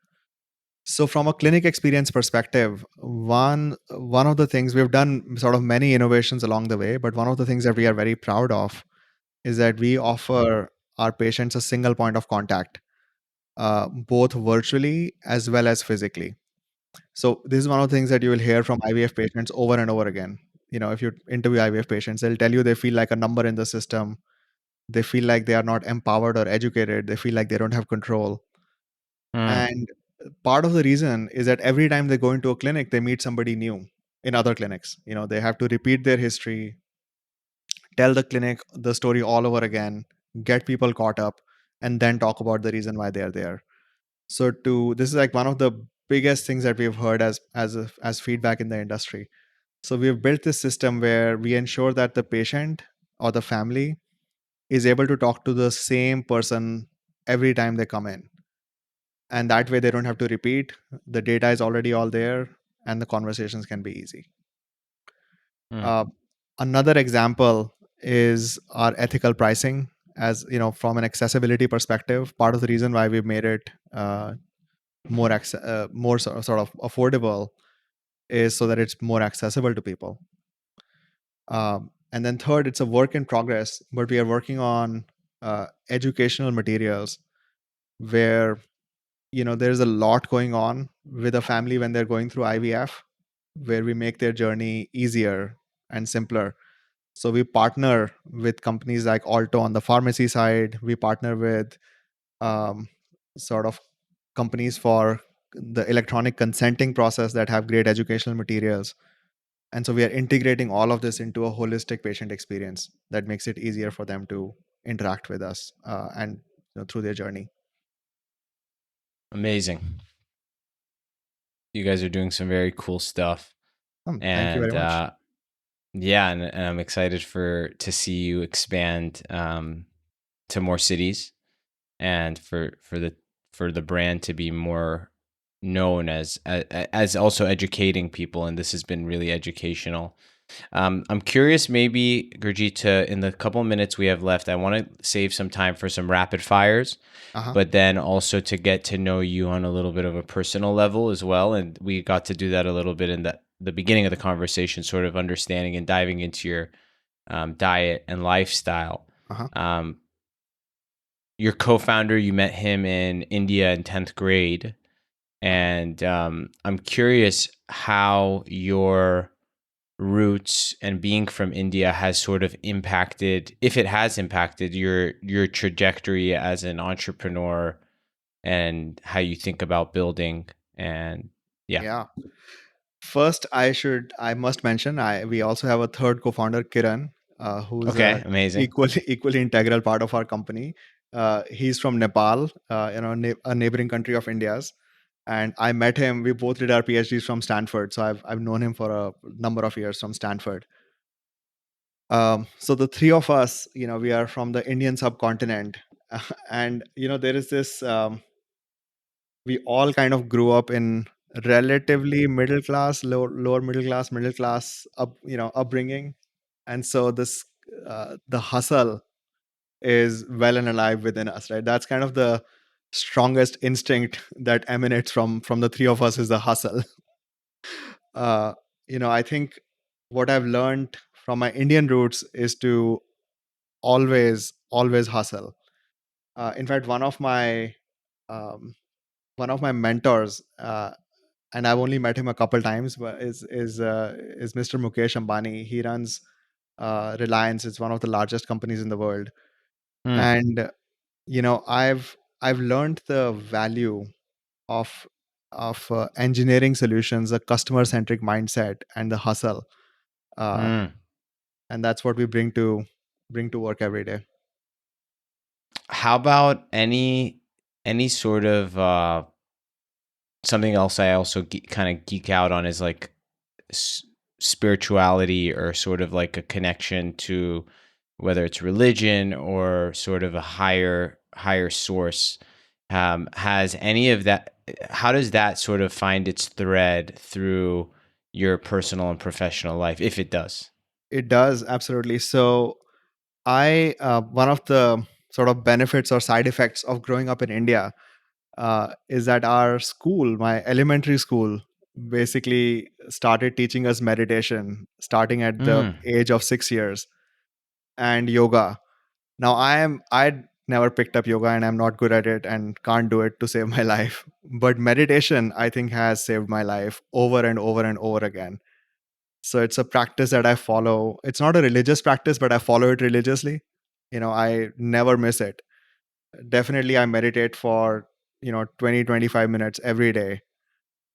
So from a clinic experience perspective, one of the things we've done sort of many innovations along the way, but one of the things that we are very proud of is that we offer our patients a single point of contact, both virtually as well as physically. So this is one of the things that you will hear from IVF patients over and over again. If you interview IVF patients, they'll tell you they feel like a number in the system. They feel like they are not empowered or educated. They feel like they don't have control. Mm, And part of the reason is that every time they go into a clinic, they meet somebody new in other clinics. They have to repeat their history, tell the clinic the story all over again, get people caught up, and then talk about the reason why they are there. So to this is like one of the biggest things that we've heard as feedback in the industry. So we've built this system where we ensure that the patient or the family is able to talk to the same person every time they come in. And that way they don't have to repeat. The data is already all there and the conversations can be easy. Mm. Uh, Another example is our ethical pricing. As you know, from an accessibility perspective, part of the reason why we've made it more sort of affordable is so that it's more accessible to people. And then third, it's a work in progress, but we are working on educational materials where there's a lot going on with a family when they're going through IVF, where we make their journey easier and simpler. So we partner with companies like Alto on the pharmacy side. We partner with um, sort of companies for the electronic consenting process that have great educational materials. And so we are integrating all of this into a holistic patient experience that makes it easier for them to interact with us and through their journey. Amazing. You guys are doing some very cool stuff. Thank you very And much. yeah, and I'm excited to see you expand to more cities, and for the brand to be more known as also educating people. And this has been really educational. I'm curious, maybe Gurjeet, in the couple minutes we have left, I want to save some time for some rapid fires, Uh-huh. but then also to get to know you on a little bit of a personal level as well. And we got to do that a little bit in the beginning of the conversation, sort of understanding and diving into your diet and lifestyle. Uh-huh. Um, your co-founder, you met him in India in 10th grade, Uh-huh. and I'm curious how your roots and being from India has sort of impacted, if it has impacted your trajectory as an entrepreneur and how you think about building. And yeah. Yeah. First, I must mention, we also have a third co-founder, Kiran, who's Okay, a amazing. equally integral part of our company. He's from Nepal, a neighboring country of India's, and I met him. We both did our PhDs from Stanford, so I've known him for a number of years from Stanford. So the three of us, we are from the Indian subcontinent, and there is this. We all kind of grew up in relatively middle class, lower middle class upbringing, and so this the hustle is well and alive within us, right? That's kind of the strongest instinct that emanates from the three of us is the hustle. uh, I think what I've learned from my Indian roots is to always hustle. In fact, um, one of my mentors, and I've only met him a couple times, but is Mr. Mukesh Ambani. He runs Reliance. It's one of the largest companies in the world, Hmm. and I've learned the value of engineering solutions, a customer centric mindset, and the hustle, uh, Hmm. and that's what we bring to work every day. How about any sort of something else I also kind of geek out on is like s- spirituality, or sort of like a connection to whether it's religion or sort of a higher source. Has any of that, how does that sort of find its thread through your personal and professional life, if it does? It does, absolutely. So I one of the sort of benefits or side effects of growing up in India is that our school, my elementary school, basically started teaching us meditation starting at the Mm, age of 6 years, and yoga. Now I'd never picked up yoga and I'm not good at it and can't do it to save my life. But meditation, I think, has saved my life over and over and over again. So it's a practice that I follow. It's not a religious practice, but I follow it religiously. I never miss it. Definitely I meditate for 20-25 minutes every day,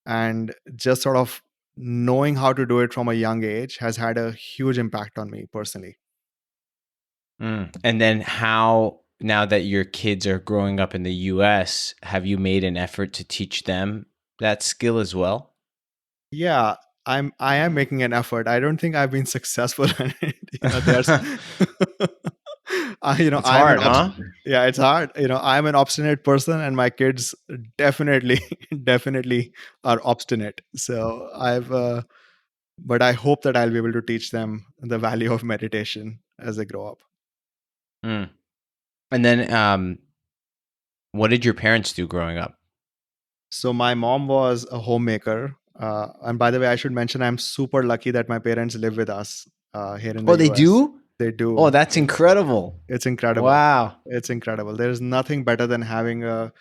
and just sort of knowing how to do it from a young age has had a huge impact on me personally. mm. And then how? now that your kids are growing up in the US, have you made an effort to teach them that skill as well? Yeah, I am making an effort. I don't think I've been successful in it. There's It's I am an hard, huh? yeah, it's hard. I'm an obstinate person and my kids definitely definitely are obstinate. So but I hope that I'll be able to teach them the value of meditation as they grow up. Mm. And then what did your parents do growing up? So my mom was a homemaker. And by the way, I should mention I'm super lucky that my parents live with us here in the Oh, they US. do? They Oh, do. that's incredible. It's incredible. Wow. It's incredible. There's nothing better than having a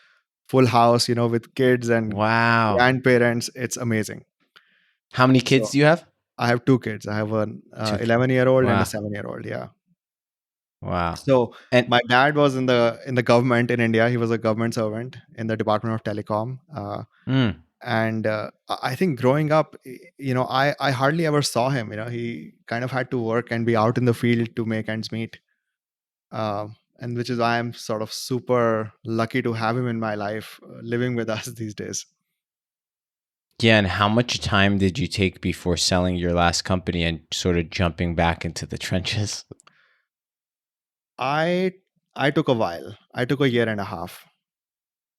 full house, with kids and Wow. grandparents. It's amazing. How many kids So do you have? I have two kids. I have an Two. 11-year-old and a Wow. 7-year-old. Yeah. Wow. So And my dad was in the government in India. He was a government servant in the Department of Telecom. mm, And I think growing up, I hardly ever saw him. He kind of had to work and be out in the field to make ends meet. And which is why I'm sort of super lucky to have him in my life, living with us these days. yeah, and how much time did you take before selling your last company and sort of jumping back into the trenches? I I took a while. I took a year and a half,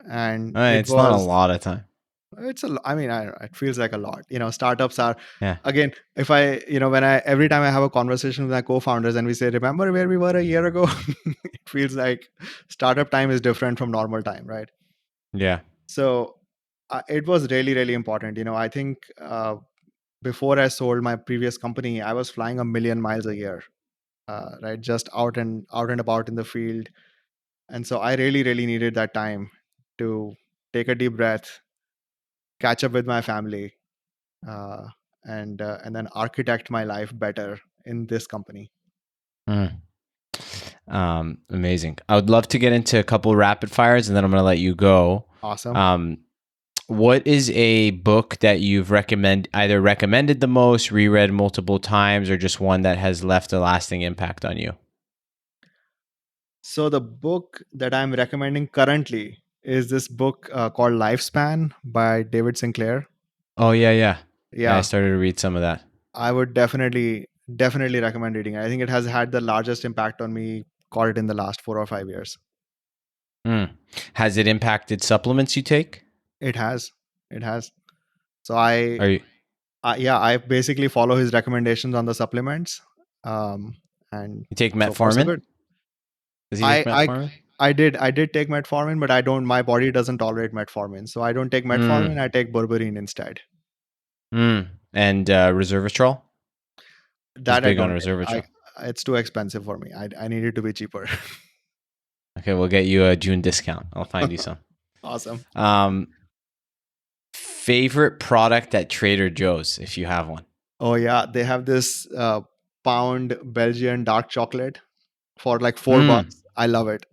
and it It's not a was lot of time. I mean, I don't know, it feels like a lot. Startups are, Yeah. again, if I, when every time I have a conversation with my co-founders and we say, remember where we were a year ago? It feels like startup time is different from normal time, right? Yeah. So it was really, really important. I think before I sold my previous company, I was flying a million miles a year, right? Just out and about in the field. And so I really, really needed that time to take a deep breath, catch up with my family, uh, and then architect my life better in this company. Mm. Amazing. I would love to get into a couple rapid fires and then I'm going to let you go. Awesome. Um, what is a book that you've either recommended the most, reread multiple times, or just one that has left a lasting impact on you? So the book that I'm recommending currently is this book called Lifespan by David Sinclair. Oh yeah, yeah. Yeah, I Yeah, started to read some of that. I would definitely recommend reading it. I think it has had the largest impact on me, call it in the last 4 or 5 years. Mm. Has it impacted supplements you take? It has. It has. So Are you yeah, I basically follow his recommendations on the supplements. Um, and you take so far so metformin? good. Does he take I I metformin? I did take metformin, but I don't. My body doesn't tolerate metformin, so I don't take metformin. Mm. I take berberine instead. Mm. And resveratrol? He's That I big on don't take. resveratrol. It's too expensive for me. I need it to be cheaper. Okay, we'll get you a June discount. I'll find you some. Awesome. Um, favorite product at Trader Joe's, if you have one. Oh yeah, they have this pound Belgian dark chocolate for like four Mm. bucks. I love it.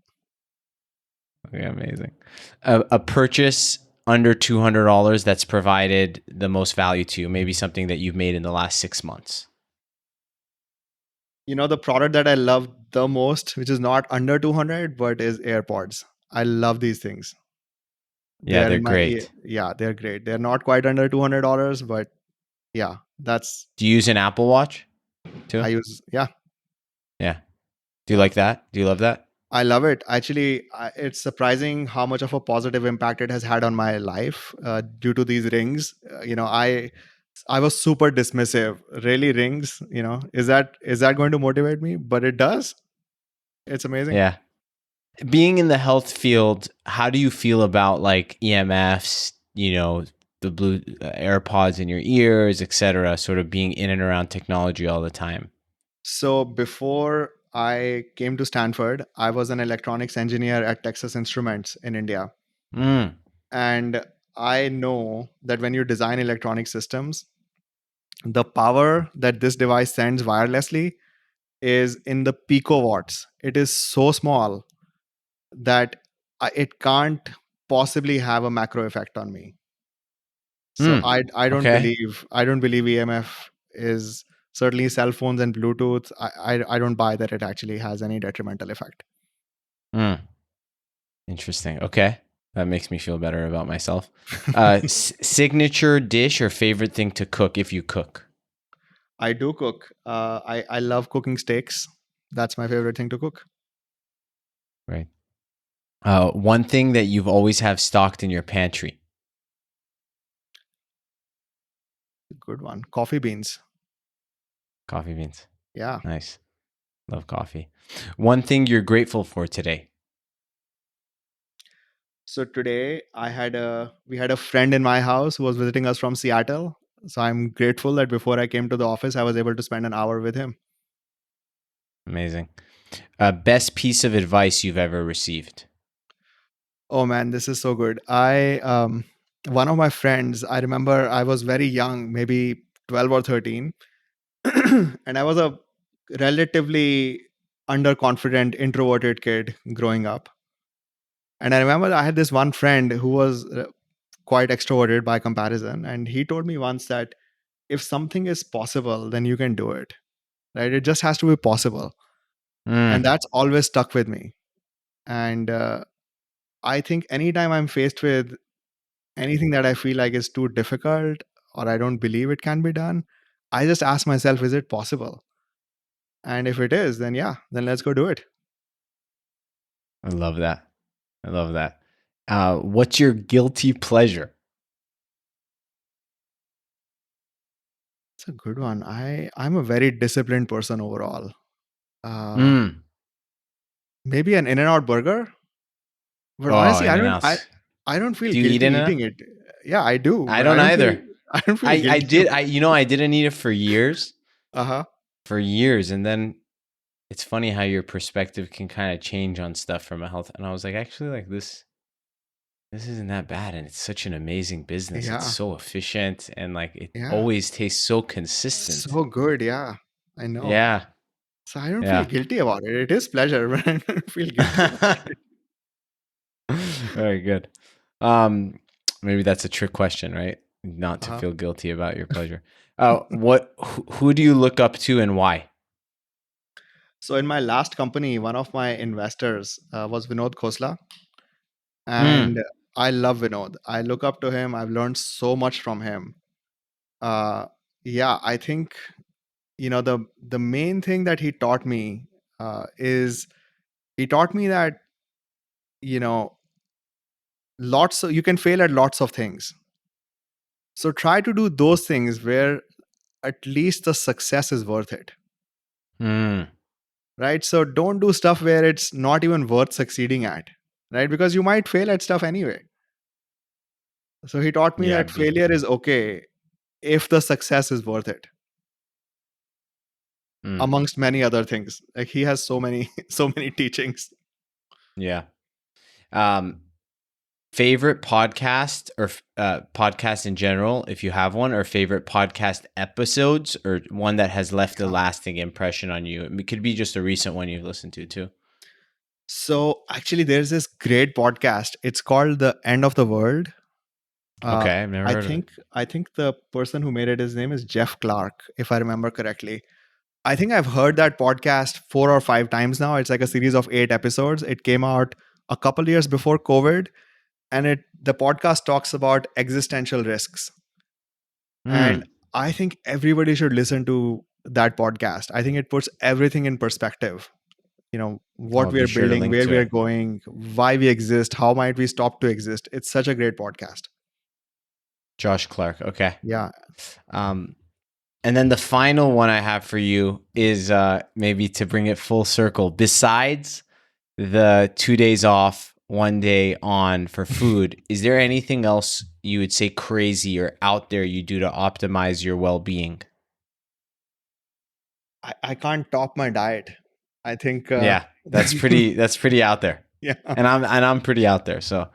Okay, amazing. A purchase under $200 that's provided the most value to you. Maybe something that you've made in the last 6 months. The product that I love the most, which is not under 200, but is AirPods. I love these things. They Yeah, are they're in my ear. great. Yeah, they're great. They're not quite under $200, but yeah, that's Do you use an Apple Watch too? I use. Yeah, Yeah. Do you yeah. like that? Do you love that? I love it. Actually, it's surprising how much of a positive impact it has had on my life due to these rings. I was super dismissive. Really, rings? Is that going to motivate me? But it does. It's amazing. Yeah. Being in the health field, how do you feel about like EMFs, the blue AirPods in your ears, etc., sort of being in and around technology all the time? So before I came to Stanford, I was an electronics engineer at Texas Instruments in India. Mm. And I know that when you design electronic systems, the power that this device sends wirelessly is in the picowatts. It is so small that it can't possibly have a macro effect on me. So Mm. I don't Okay. believe EMF is, certainly cell phones and Bluetooth. I don't buy that it actually has any detrimental effect. Mm, interesting. Okay. That makes me feel better about myself. Signature dish or favorite thing to cook if you cook? I do cook. I love cooking steaks. That's my favorite thing to cook. Right. One thing that you've always have stocked in your pantry? Good one. Coffee beans. Coffee beans. Yeah. Nice. Love coffee. One thing you're grateful for today? So today we had a friend in my house who was visiting us from Seattle. So I'm grateful that before I came to the office, I was able to spend an hour with him. Amazing. Best piece of advice you've ever received? Oh man, this is so good. I One of my friends, I remember I was very young, maybe 12 or 13, and I was a relatively underconfident, introverted kid growing up. And I remember I had this one friend who was quite extroverted by comparison, and he told me once that if something is possible, then you can do it. Right? It just has to be possible, and Mm, that's always stuck with me. And I think anytime I'm faced with anything that I feel like is too difficult or I don't believe it can be done, I just ask myself, is it possible? And if it is, then yeah, then let's go do it. I love that. I love that. What's your guilty pleasure? It's a good one. I'm a very disciplined person overall. Uh, Mm. Maybe an In-N-Out burger, but Oh, honestly, In and Outs. I don't feel Do you eat guilty In and Out? eating it. Yeah, I do, I but I don't don't feel either. I don't feel I guilty did. about it. I didn't eat it Uh huh. for years, and then it's funny how your perspective can kind of change on stuff from a health. And I was like, actually, like this isn't that bad, and it's such an amazing business. It's Yeah, so efficient, and like it yeah. always tastes so consistent. So good. Yeah, I know. Yeah, So I don't feel yeah. guilty about it. It is pleasure, but I don't feel guilty about it. Very good. Um, Maybe that's a trick question, right? Not to Uh-huh. feel guilty about your pleasure. Who do you look up to and why? So in my last company, one of my investors was Vinod Khosla, and Mm, I love Vinod. I look up to him. I've learned so much from him. Uh, yeah, I think the main thing that he taught me is he taught me that you know you can fail at lots of things. So try to do those things where at least the success is worth it. mm, Right? So don't do stuff where it's not even worth succeeding at, right? Because you might fail at stuff anyway. So he taught me yeah, that failure is okay if the success is worth it, mm, amongst many other things. Like he has so many, so many teachings. yeah. Um, Favorite podcast or podcast in general, if you have one, or favorite podcast episodes, or one that has left a Yeah. lasting impression on you. It could be just a recent one you've listened to too. So actually, there's this great podcast. It's called The End of the World. Uh, Okay, I've never heard of it. I think the person who made it, his name is Jeff Clark, if I remember correctly. I think I've heard that podcast 4 or 5 times now. It's like a series of 8 episodes. It came out a couple years before COVID, and the podcast talks about existential risks. And Mm, I think everybody should listen to that podcast. I think it puts everything in perspective. What I'll we be are sure to building, link where to we are it. going, why we exist, how might we stop to exist. It's such a great podcast. Josh Clark. Okay. Yeah. Um, and then the final one I have for you is maybe to bring it full circle. Besides the 2 days off, 1 day on for food, is there anything else you would say crazy or out there you do to optimize your well being? I can't top my diet. I think, Yeah, that's pretty out there, yeah. and I'm pretty out there. So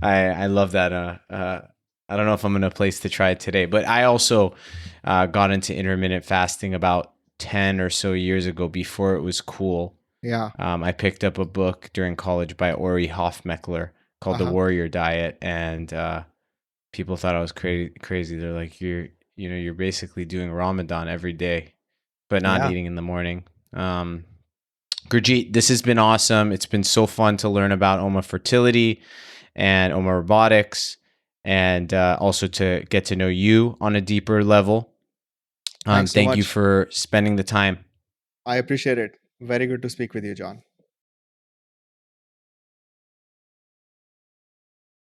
I love that. I don't know if I'm in a place to try it today, but I also got into intermittent fasting about 10 or so years ago before it was cool. Yeah. I picked up a book during college by Ori Hofmeckler called The Uh-huh. Warrior Diet, and people thought I was crazy. Crazy. They're like, you're basically doing Ramadan every day, but not Yeah. eating in the morning. Um, Gurjeet, this has been awesome. It's been so fun to learn about Oma Fertility and Oma Robotics, and also to get to know you on a deeper level. Thanks so Thank you much. for spending the time. I appreciate it. Very good to speak with you, John.